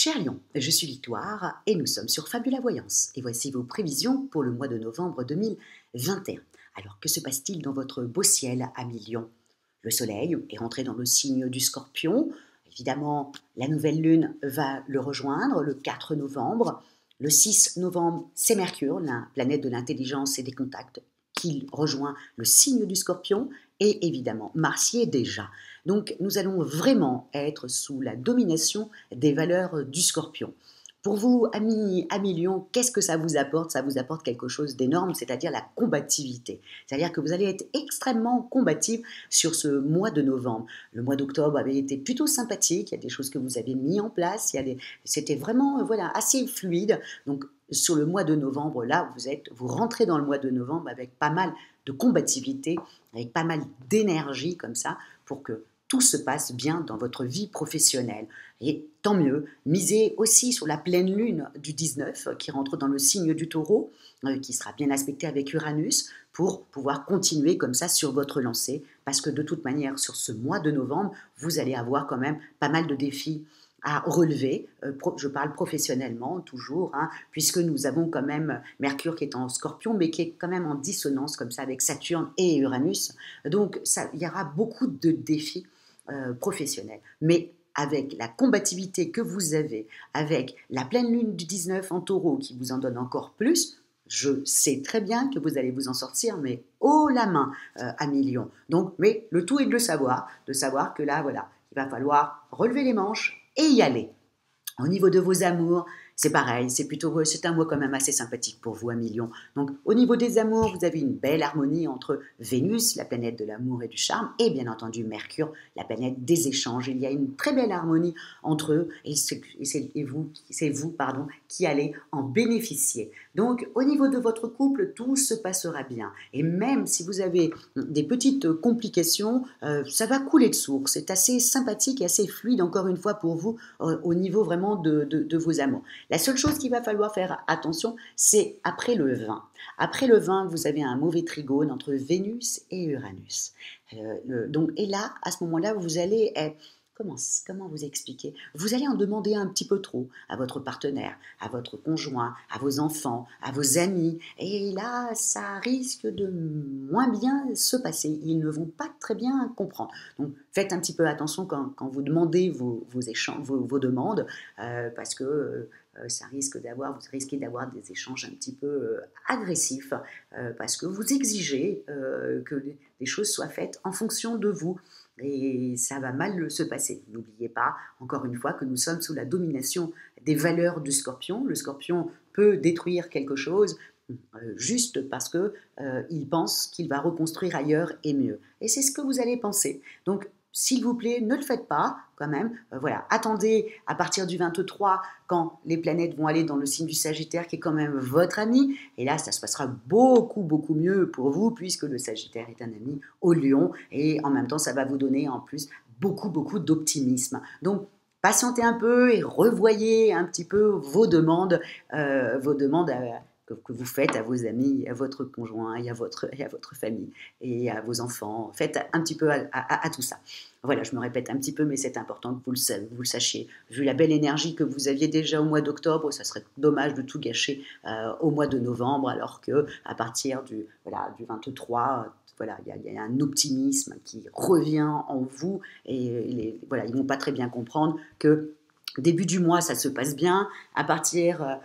Cher Lion, je suis Victoire et nous sommes sur Fabula Voyance. Et voici vos prévisions pour le mois de novembre 2021. Alors, que se passe-t-il dans votre beau ciel, ami Lion? Le soleil est rentré dans le signe du Scorpion. Évidemment, la nouvelle lune va le rejoindre le 4 novembre. Le 6 novembre, c'est Mercure, la planète de l'intelligence et des contacts, qui rejoint le signe du Scorpion. Et évidemment, Mars y est déjà. Donc, nous allons vraiment être sous la domination des valeurs du Scorpion. Pour vous, amis Lion, qu'est-ce que ça vous apporte? Ça vous apporte quelque chose d'énorme, c'est-à-dire la combativité. C'est-à-dire que vous allez être extrêmement combatif sur ce mois de novembre. Le mois d'octobre avait été plutôt sympathique, il y a des choses que vous avez mis en place, c'était vraiment assez fluide. Donc, sur le mois de novembre, là, vous rentrez dans le mois de novembre avec pas mal de combativité, avec pas mal d'énergie comme ça, pour que tout se passe bien dans votre vie professionnelle. Et tant mieux, misez aussi sur la pleine lune du 19 qui rentre dans le signe du Taureau, qui sera bien aspecté avec Uranus, pour pouvoir continuer comme ça sur votre lancée, parce que de toute manière, sur ce mois de novembre, vous allez avoir quand même pas mal de défis à relever, je parle professionnellement toujours, puisque nous avons quand même Mercure qui est en Scorpion, mais qui est quand même en dissonance comme ça avec Saturne et Uranus. Donc il y aura beaucoup de défis professionnels. Mais avec la combativité que vous avez, avec la pleine lune du 19 en Taureau qui vous en donne encore plus, je sais très bien que vous allez vous en sortir, mais haut la main, ami Lion. Donc, mais le tout est de le savoir, que là, voilà, il va falloir relever les manches et y aller. Au niveau de vos amours, c'est pareil, c'est un mois quand même assez sympathique pour vous, ami Lion. Donc, au niveau des amours, vous avez une belle harmonie entre Vénus, la planète de l'amour et du charme, et bien entendu Mercure, la planète des échanges. Il y a une très belle harmonie entre eux, et c'est vous, qui allez en bénéficier. Donc, au niveau de votre couple, tout se passera bien. Et même si vous avez des petites complications, ça va couler de source. C'est assez sympathique et assez fluide, encore une fois, pour vous, au niveau vraiment de vos amours. La seule chose qu'il va falloir faire attention, c'est après le 20. Après le 20, vous avez un mauvais trigone entre Vénus et Uranus. Et là, à ce moment-là, vous allez... Comment vous expliquer? Vous allez en demander un petit peu trop à votre partenaire, à votre conjoint, à vos enfants, à vos amis. Et là, ça risque de moins bien se passer. Ils ne vont pas très bien comprendre. Donc, faites un petit peu attention quand vous demandez vos demandes, parce que vous risquez d'avoir des échanges un petit peu agressifs, parce que vous exigez que les choses soient faites en fonction de vous. Et ça va mal se passer. N'oubliez pas, encore une fois, que nous sommes sous la domination des valeurs du Scorpion. Le Scorpion peut détruire quelque chose juste parce qu'il pense qu'il va reconstruire ailleurs et mieux. Et c'est ce que vous allez penser. Donc, s'il vous plaît, ne le faites pas quand même. Attendez à partir du 23 quand les planètes vont aller dans le signe du Sagittaire qui est quand même votre ami. Et là, ça se passera beaucoup, beaucoup mieux pour vous puisque le Sagittaire est un ami au Lion. Et en même temps, ça va vous donner en plus beaucoup, beaucoup d'optimisme. Donc, patientez un peu et revoyez un petit peu vos demandes que vous faites à vos amis, à votre conjoint et à votre famille et à vos enfants. Faites un petit peu à tout ça. Voilà, je me répète un petit peu, mais c'est important que vous le sachiez. Vu la belle énergie que vous aviez déjà au mois d'octobre, ça serait dommage de tout gâcher au mois de novembre, alors que à partir du 23, il y a un optimisme qui revient en vous et ils ne vont pas très bien comprendre que début du mois, ça se passe bien. À partir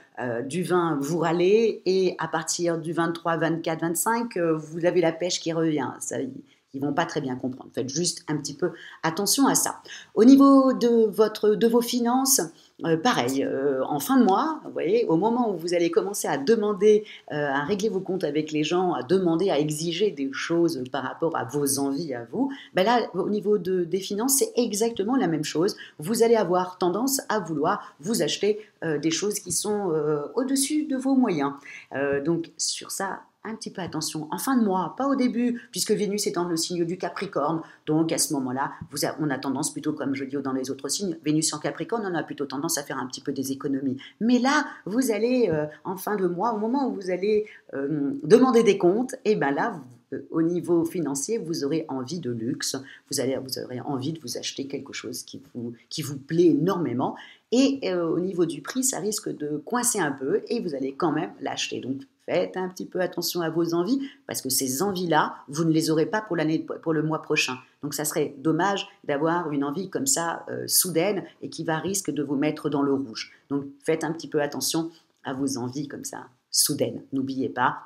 du 20, vous râlez. Et à partir du 23, 24, 25, vous avez la pêche qui revient. Ça, ils ne vont pas très bien comprendre. Faites juste un petit peu attention à ça. Au niveau de vos finances, pareil, en fin de mois, vous voyez, au moment où vous allez commencer à demander, à régler vos comptes avec les gens, à demander, à exiger des choses par rapport à vos envies à vous, ben là, au niveau des finances, c'est exactement la même chose. Vous allez avoir tendance à vouloir vous acheter des choses qui sont au-dessus de vos moyens. Donc, sur ça, un petit peu attention. En fin de mois, pas au début, puisque Vénus est dans le signe du Capricorne. Donc, à ce moment-là, on a tendance plutôt, comme je dis dans les autres signes, Vénus en Capricorne, on a plutôt tendance à faire un petit peu des économies. Mais là, vous allez, en fin de mois, au moment où vous allez demander des comptes, et bien là, au niveau financier, vous aurez envie de luxe, vous aurez envie de vous acheter quelque chose qui vous plaît énormément. Et au niveau du prix, ça risque de coincer un peu et vous allez quand même l'acheter. Donc faites un petit peu attention à vos envies parce que ces envies-là, vous ne les aurez pas pour le mois prochain. Donc ça serait dommage d'avoir une envie comme ça soudaine et qui va risque de vous mettre dans le rouge. Donc faites un petit peu attention à vos envies comme ça soudaines. N'oubliez pas,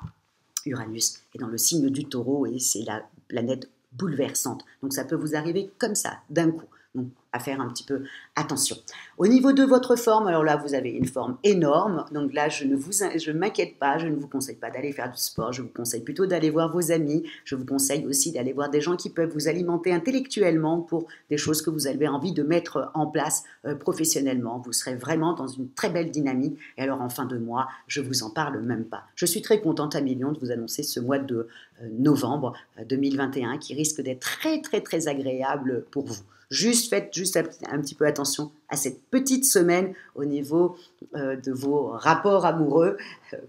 Uranus est dans le signe du Taureau et c'est la planète bouleversante. Donc ça peut vous arriver comme ça, d'un coup. Donc à faire un petit peu attention. Au niveau de votre forme, alors là vous avez une forme énorme, donc là je ne m'inquiète pas, je ne vous conseille pas d'aller faire du sport, je vous conseille plutôt d'aller voir vos amis, je vous conseille aussi d'aller voir des gens qui peuvent vous alimenter intellectuellement pour des choses que vous avez envie de mettre en place professionnellement. Vous serez vraiment dans une très belle dynamique et alors en fin de mois, je vous en parle même pas. Je suis très contente à Million de vous annoncer ce mois de novembre 2021 qui risque d'être très très très agréable pour vous. Faites juste un petit peu attention à cette petite semaine au niveau de vos rapports amoureux,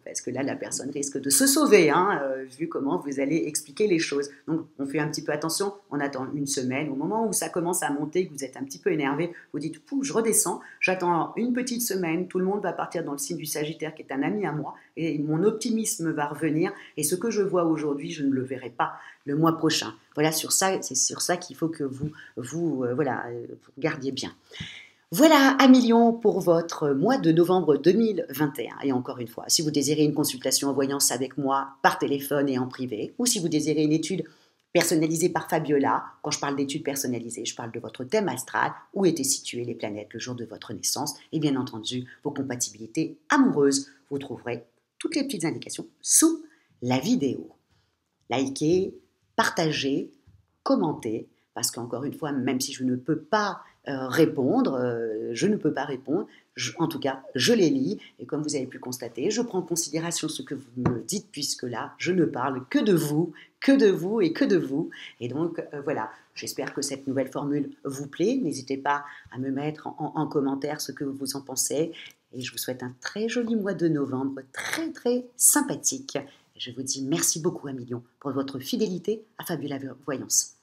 parce que là, la personne risque de se sauver, hein, vu comment vous allez expliquer les choses. Donc, on fait un petit peu attention, on attend une semaine. Au moment où ça commence à monter, que vous êtes un petit peu énervé, vous dites, je redescends, j'attends une petite semaine, tout le monde va partir dans le signe du Sagittaire, qui est un ami à moi, et mon optimisme va revenir, et ce que je vois aujourd'hui, je ne le verrai pas le mois prochain. Voilà, c'est sur ça qu'il faut que vous gardiez bien. Voilà à Million pour votre mois de novembre 2021. Et encore une fois, si vous désirez une consultation en voyance avec moi par téléphone et en privé, ou si vous désirez une étude personnalisée par Fabiola, quand je parle d'études personnalisées, je parle de votre thème astral, où étaient situées les planètes le jour de votre naissance, et bien entendu vos compatibilités amoureuses. Vous trouverez toutes les petites indications sous la vidéo. Likez, partagez, commentez, parce qu'encore une fois, même si je ne peux pas répondre, en tout cas, je les lis, et comme vous avez pu constater, je prends en considération ce que vous me dites, puisque là, je ne parle que de vous et que de vous. Et donc, voilà, j'espère que cette nouvelle formule vous plaît. N'hésitez pas à me mettre en commentaire ce que vous en pensez. Et je vous souhaite un très joli mois de novembre, très très sympathique. Je vous dis merci beaucoup à Million pour votre fidélité à Fabula Voyance.